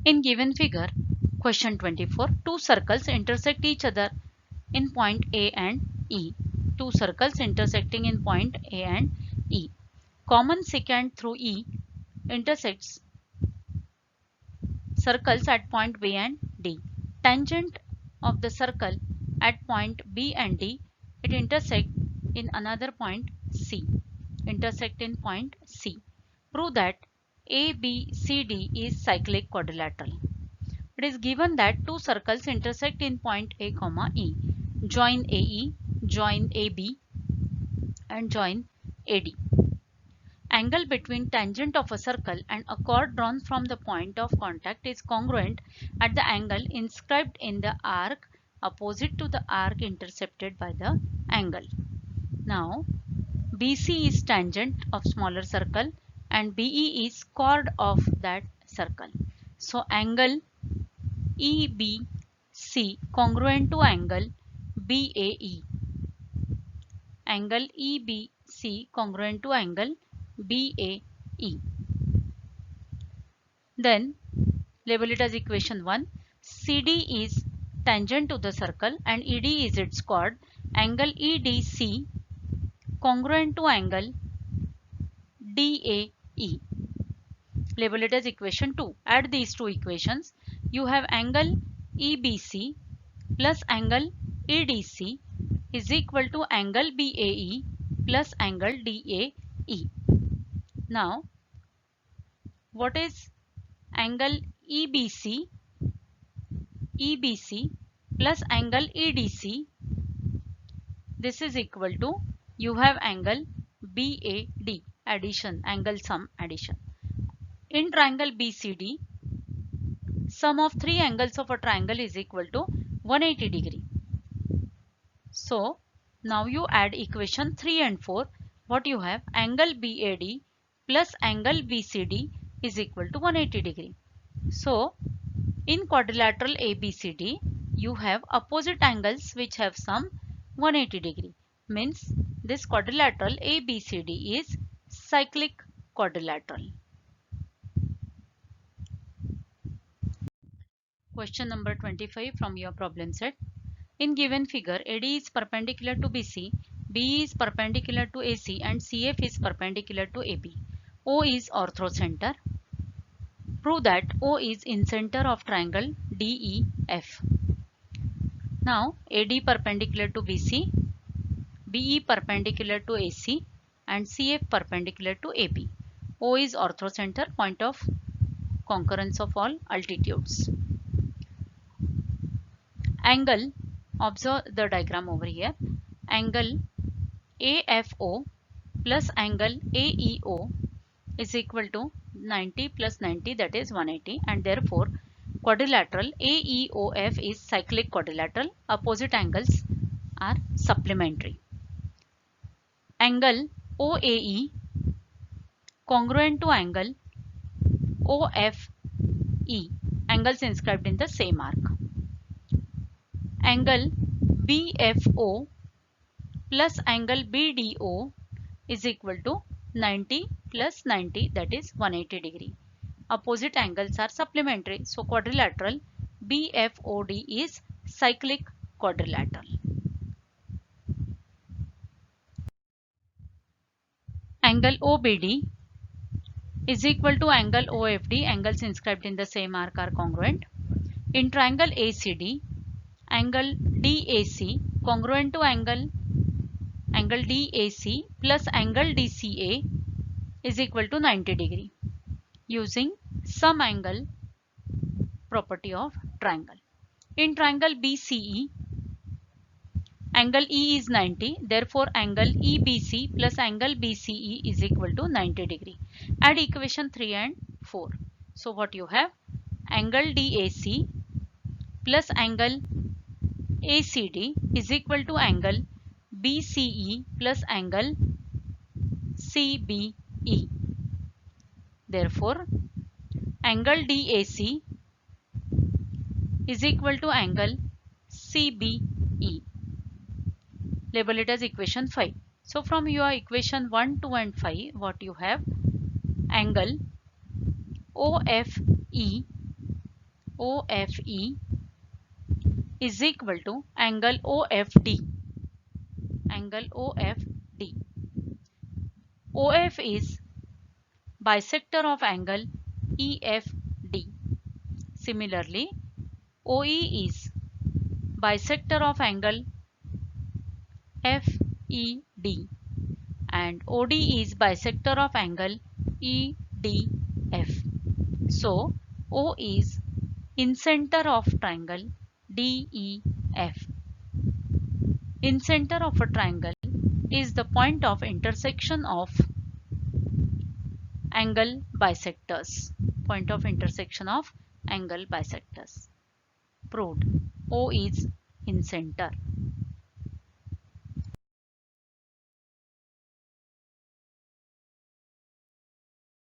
In given figure, question 24, two circles intersect each other in point A and E. Two circles intersecting in point A and E. Common secant through E intersects circles at point B and D. Tangent of the circle at point B and D, it intersect in another point C. Intersect in point C. Prove that ABCD is cyclic quadrilateral. It is given that two circles intersect in point A, E. Join AE, join AB and join AD. Angle between tangent of a circle and a chord drawn from the point of contact is congruent at the angle inscribed in the arc opposite to the arc intercepted by the angle. Now, BC is tangent of smaller circle and BE is chord of that circle. So, angle EBC congruent to angle BAE. Angle EBC congruent to angle BAE. Then label it as equation 1. CD is tangent to the circle and ED is its chord. Angle EDC congruent to angle DAE. Label it as equation 2. Add these two equations. You have angle EBC plus angle EDC is equal to angle BAE plus angle DAE. Now, what is angle EBC? EBC plus angle EDC, this is equal to, you have angle BAD, addition, angle sum addition. In triangle BCD, sum of three angles of a triangle is equal to 180 degree. So, now you add equation 3 and 4. What you have? Angle BAD plus angle BCD is equal to 180 degree. So, in quadrilateral ABCD, you have opposite angles which have sum 180 degree. Means this quadrilateral ABCD is cyclic quadrilateral. Question number 25 from your problem set. In given figure, AD is perpendicular to BC, BE is perpendicular to AC and CF is perpendicular to AB. O is orthocenter. Prove that O is in center of triangle DEF. Now, AD perpendicular to BC, BE perpendicular to AC and CF perpendicular to AB. O is orthocenter, point of concurrence of all altitudes. Angle, observe the diagram over here. Angle AFO plus angle AEO is equal to 90 plus 90, that is 180, and therefore quadrilateral AEOF is cyclic quadrilateral. Opposite angles are supplementary. Angle OAE congruent to angle OFE, angles inscribed in the same arc. Angle BFO plus angle BDO is equal to 90 plus 90, that is 180 degree. Opposite angles are supplementary. So, quadrilateral BFOD is cyclic quadrilateral. Angle OBD is equal to angle OFD. Angles inscribed in the same arc are congruent. In triangle ACD, angle DAC congruent to angle DAC plus angle DCA is equal to 90 degree using sum angle property of triangle. In triangle BCE, angle E is 90, therefore angle EBC plus angle BCE is equal to 90 degree. Add equation 3 and 4. So what you have? Angle DAC plus angle ACD is equal to angle BCE plus angle CBE. Therefore, angle DAC is equal to angle CBE. Label it as equation 5. So, from your equation 1, 2 and 5, what you have? Angle OFE OFE is equal to angle OFD. Angle OFD. OF is bisector of angle EFD. Similarly, OE is bisector of angle FED and OD is bisector of angle EDF. So, O is incenter of triangle DEF. Incenter of a triangle is the point of intersection of angle bisectors. Point of intersection of angle bisectors. Proved. O is incenter.